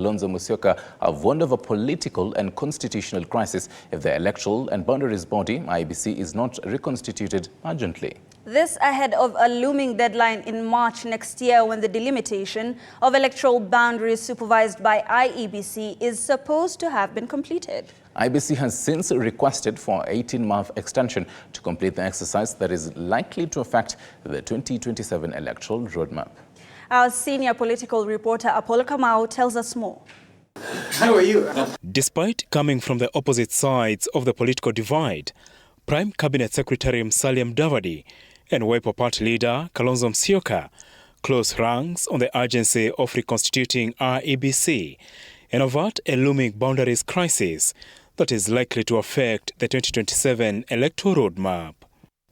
Kalonzo Musyoka have warned of a political and constitutional crisis if the electoral and boundaries body, IEBC, is not reconstituted urgently. This ahead of a looming deadline in March next year when the delimitation of electoral boundaries supervised by IEBC is supposed to have been completed. IEBC has since requested for an 18-month extension to complete the exercise that is likely to affect the 2027 electoral roadmap. Our senior political reporter Apollo Kamau tells us more. How are you? Despite coming from the opposite sides of the political divide, Prime Cabinet Secretary Musalia Mudavadi and Wiper Party leader Kalonzo Musyoka close ranks on the urgency of reconstituting IEBC and avert a looming boundaries crisis that is likely to affect the 2027 electoral roadmap.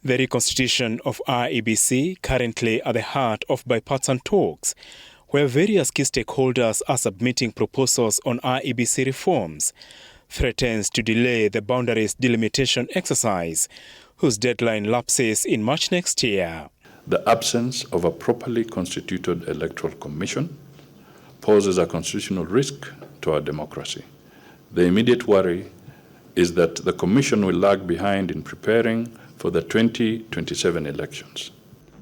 The reconstitution of IEBC, currently at the heart of bipartisan talks, where various key stakeholders are submitting proposals on IEBC reforms, threatens to delay the boundaries delimitation exercise, whose deadline lapses in March next year. The absence of a properly constituted electoral commission poses a constitutional risk to our democracy. The immediate worry is that the commission will lag behind in preparing for the 2027 elections.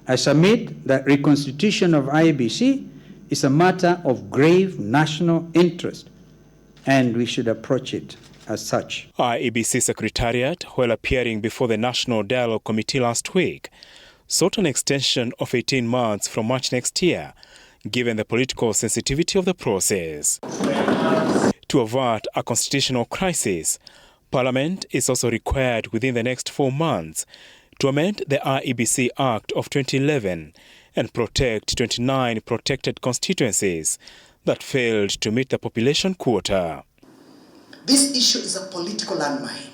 I submit that reconstitution of IEBC is a matter of grave national interest, and we should approach it as such. IEBC Secretariat, while appearing before the National Dialogue Committee last week, sought an extension of 18 months from March next year, given the political sensitivity of the process. To avert a constitutional crisis, Parliament is also required within the next 4 months to amend the IEBC Act of 2011 and protect 29 protected constituencies that failed to meet the population quota. This issue is a political landmine.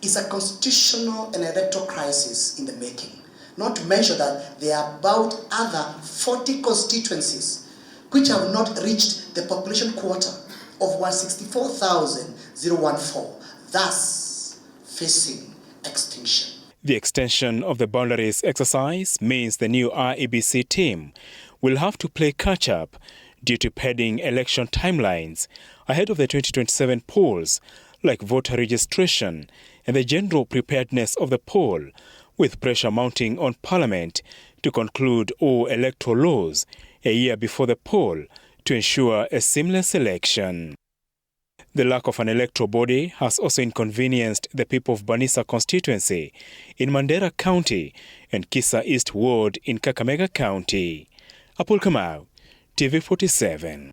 It's a constitutional and electoral crisis in the making. Not to mention that there are about other 40 constituencies which have not reached the population quota of 164,014, thus facing extinction. The extension of the boundaries exercise means the new IEBC team will have to play catch-up due to pending election timelines ahead of the 2027 polls, like voter registration and the general preparedness of the poll, with pressure mounting on Parliament to conclude all electoral laws a year before the poll to ensure a seamless election. The lack of an electoral body has also inconvenienced the people of Banisa constituency in Mandera County and Kisa East Ward in Kakamega County. Apollo Kamau, TV 47.